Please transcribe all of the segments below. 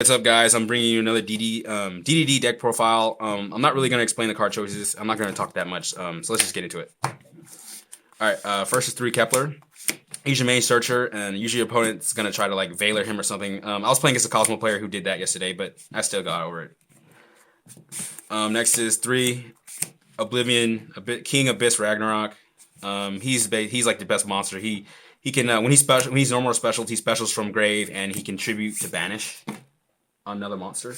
What's up, guys? I'm bringing you another DDD deck profile. I'm not really going to explain the card choices. I'm not going to talk that much, so let's just get into it. Alright, first is 3 Kepler. He's your main searcher, and usually your opponent's going to try to like Veiler him or something. I was playing against a Cosmo player who did that yesterday, but I still got over it. Next is 3 Oblivion, King Abyss Ragnarok. He's like the best monster. He can when he's normal or special, he specials from grave, and he can tribute to banish another monster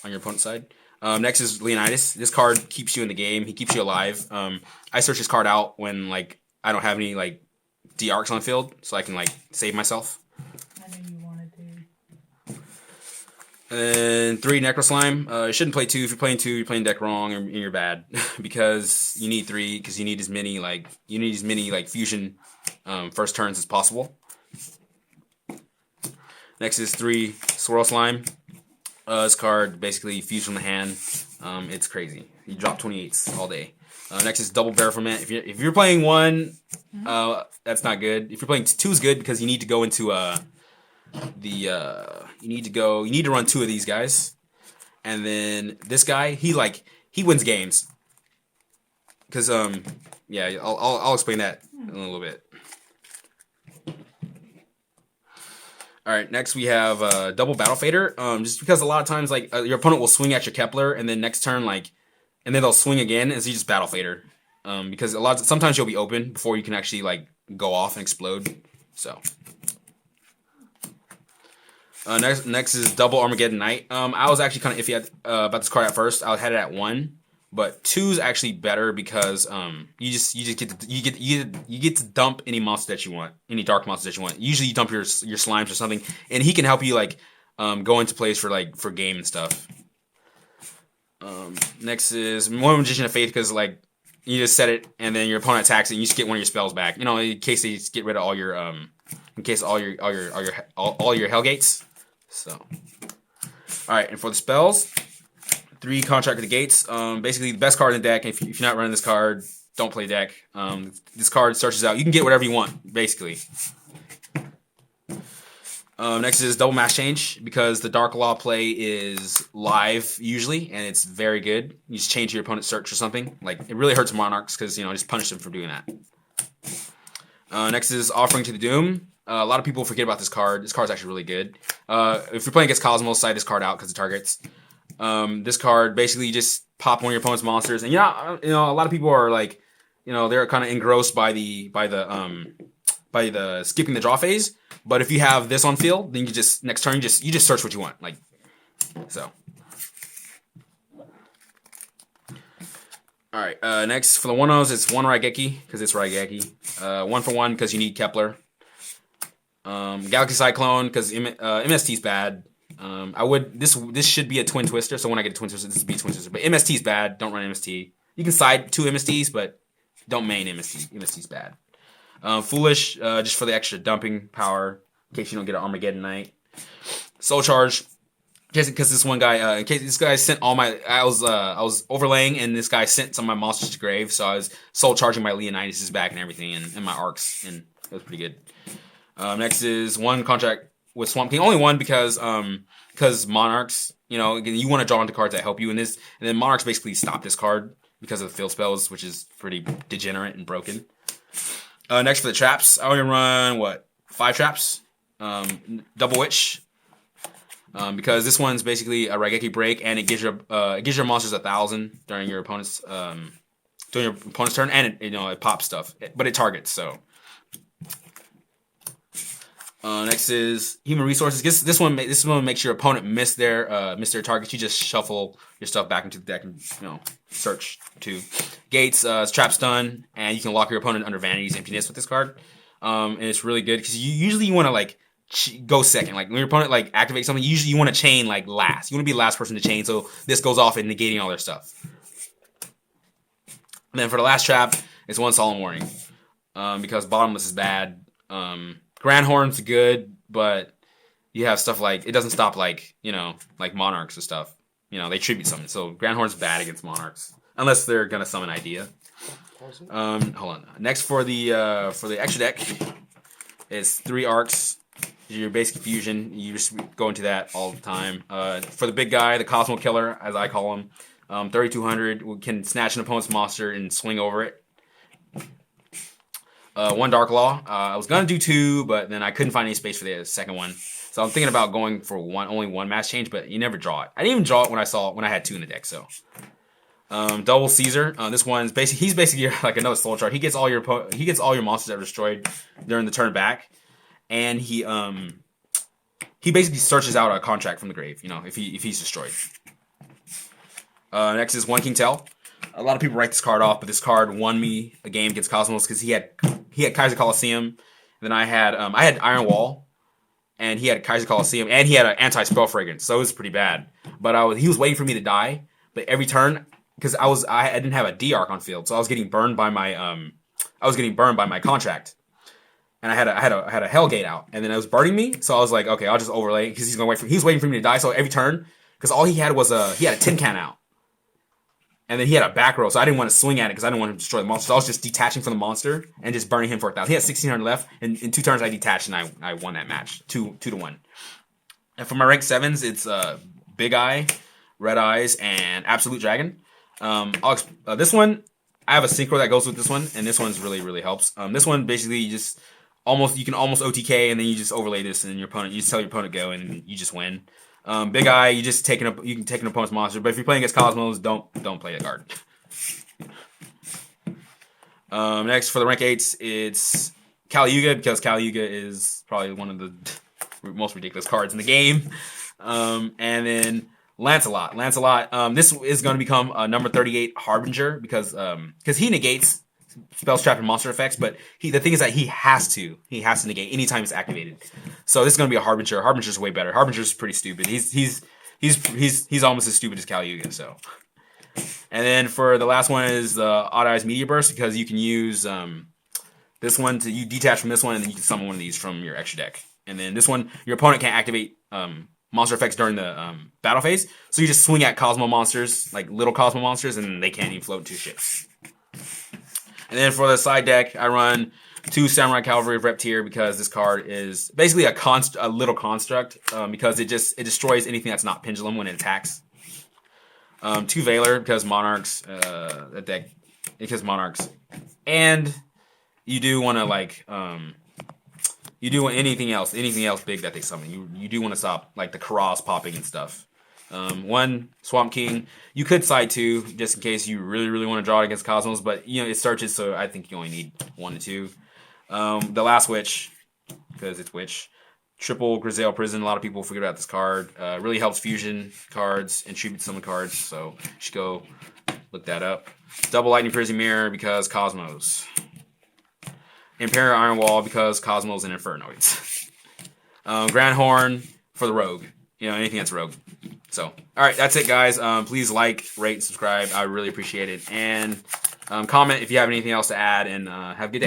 on your opponent's side. Next is Leonidas. This card keeps you in the game. He keeps you alive. I search this card out when like I don't have any like D arcs on the field, so I can like save myself. I knew you wanted to. And 3 Necro Slime. You shouldn't play 2. If you're playing 2, you're playing deck wrong and you're bad because you need 3 because you need as many fusion first turns as possible. Next is 3 Swirl Slime. This card basically fused from the hand. It's crazy. You drop 28s all day. Next is Double Barrel Ferment. If you're playing 1, that's not good. If you're playing 2 is good because you need to go into you need to run 2 of these guys. And then this guy, he wins games. Cause yeah, I'll explain that in a little bit. Alright, next we have Double Battle Fader. Just because a lot of times like your opponent will swing at your Kepler and then next turn and then they'll swing again and so you just Battle Fader. Because sometimes you'll be open before you can actually like go off and explode. So next is Double Armageddon Knight. I was actually kind of iffy about this card at first. I had it at 1, but 2 is actually better because you get to dump any monster that you want, any dark monster that you want. Usually you dump your slimes or something, and he can help you like go into plays for game and stuff. Next is More Magician of Faith because like you just set it and then your opponent attacks it and you just get one of your spells back. You know, in case they just get rid of all your all your Hellgates. So, all right, and for the spells, 3 Contract of the Gates. Basically, the best card in the deck. If you're not running this card, don't play deck. This card searches out. You can get whatever you want, basically. Next is Double Mass Change because the Dark Law play is live usually, and it's very good. You just change your opponent's search or something. Like it really hurts Monarchs because just punish them for doing that. Next is Offering to the Doom. A lot of people forget about this card. This card's actually really good. If you're playing against Cosmos, side this card out because it targets. This card basically you just pop one of your opponent's monsters, and a lot of people are like, they're kind of engrossed by the skipping the draw phase. But if you have this on field, then you just next turn you just search what you want, like so. All right. Next for the 1-0s, it's 1 Raigeki because it's Raigeki. 1 for 1 because you need Kepler. Galaxy Cyclone because MST is bad. This should be a Twin Twister, so when I get a Twin Twister, this would be a Twin Twister. But MST is bad. Don't run MST. You can side 2 MSTs, but don't main MST. MST is bad. Foolish, just for the extra dumping power in case you don't get an Armageddon Knight. Soul Charge, just because this one guy, in case this guy sent all my, I was overlaying and this guy sent some of my monsters to grave, so I was soul charging my Leonidas back and everything, and my arcs, and it was pretty good. Next is 1 Contract with Swamp King. Only 1 because Monarchs, you want to draw into cards that help you in this. And then Monarchs basically stop this card because of the field spells, which is pretty degenerate and broken. Next for the traps, I only run, 5 traps? Double Witch. Because this one's basically a Raigeki break, and it gives your monsters 1,000 during your opponent's turn, and it pops stuff, but it targets, so. Next is Human Resources. This one makes your opponent miss their targets. You just shuffle your stuff back into the deck and search 2 gates. Trap Stun, and you can lock your opponent under Vanity's Emptiness with this card. And it's really good because you want to like go second. Like when your opponent like activates something, usually you want to chain like last. You want to be the last person to chain, so this goes off and negating all their stuff. And then for the last trap, it's 1 Solemn Warning, because Bottomless is bad. Grand Horn's good, but you have stuff like it doesn't stop like Monarchs and stuff. They tribute something. So Grand Horn's bad against Monarchs unless they're gonna summon Idea. Hold on. Next for the extra deck is 3 Arcs. Your basic fusion. You just go into that all the time. For the big guy, the Cosmo Killer, as I call him, 3200 can snatch an opponent's monster and swing over it. One Dark Law. I was gonna do 2, but then I couldn't find any space for the second one. So I'm thinking about going for only one mass change, but you never draw it. I didn't even draw it when I had 2 in the deck. So double Caesar. This one's he's basically like another soul chart. He gets all your monsters that are destroyed during the turn back, and he basically searches out a contract from the grave. You know, if he's destroyed. Next is One King Tell. A lot of people write this card off, but this card won me a game against Cosmos because he had Kaiser Coliseum. Then I had Iron Wall, and he had Kaiser Coliseum, and he had an anti-spell fragrance, so it was pretty bad. But he was waiting for me to die, but every turn, because I didn't have a D-Arc on field, so I was getting burned by my contract, and I had a Hellgate out, and then it was burning me, so I was like, okay, I'll just overlay because he's waiting for me to die. So every turn, because all he had was a tin can out. And then he had a back row, so I didn't want to swing at it because I didn't want him to destroy the monster. So I was just detaching from the monster and just burning him for 1,000. He had 1,600 left, and in 2 turns I detached and I won that match, 2-1. And for my rank 7s, it's Big Eye, Red Eyes, and Absolute Dragon. This one, I have a synchro that goes with this one, and this one's really helps. This one basically you can almost OTK, and then you just overlay this, and you just tell your opponent go, and you just win. Big Eye, you can take an opponent's monster, but if you're playing against Cosmos, don't play the card. Next for the rank 8s, it's Kali Yuga, because Kali Yuga is probably one of the most ridiculous cards in the game. And then Lancelot. This is going to become a number 38 Harbinger because he negates spells, trap, and monster effects, but the thing is that he has to negate anytime it's activated. So this is going to be a Harbinger. Harbinger's way better. Harbinger's pretty stupid. He's almost as stupid as Kali Yuga. So, and then for the last one is the Odd Eyes Media Burst, because you can use this one you detach from this one, and then you can summon one of these from your extra deck. And then this one, your opponent can't activate monster effects during the battle phase, so you just swing at Cosmo monsters, like little Cosmo monsters, and they can't even float into ships. And then for the side deck, I run 2 Samurai Cavalry of Rep Tier because this card is basically a little construct because it destroys anything that's not Pendulum when it attacks. 2 Valor because Monarchs, and you do want to you do want anything else big that they summon. You do want to stop like the Karas popping and stuff. 1 Swamp King. You could side 2 just in case you really want to draw it against Cosmos, but it searches, so I think you only need 1 to 2. The Last Witch, because it's Witch. Triple Grizel Prison. A lot of people forget about this card. Really helps fusion cards and tribute summon cards, so you should go look that up. Double Lightning Prison Mirror because Cosmos. Imperial Iron Wall because Cosmos and Infernoids. Grand Horn for the Rogue. Anything that's Rogue. So, all right, that's it, guys. Please like, rate, and subscribe. I really appreciate it. And comment if you have anything else to add, and have a good day.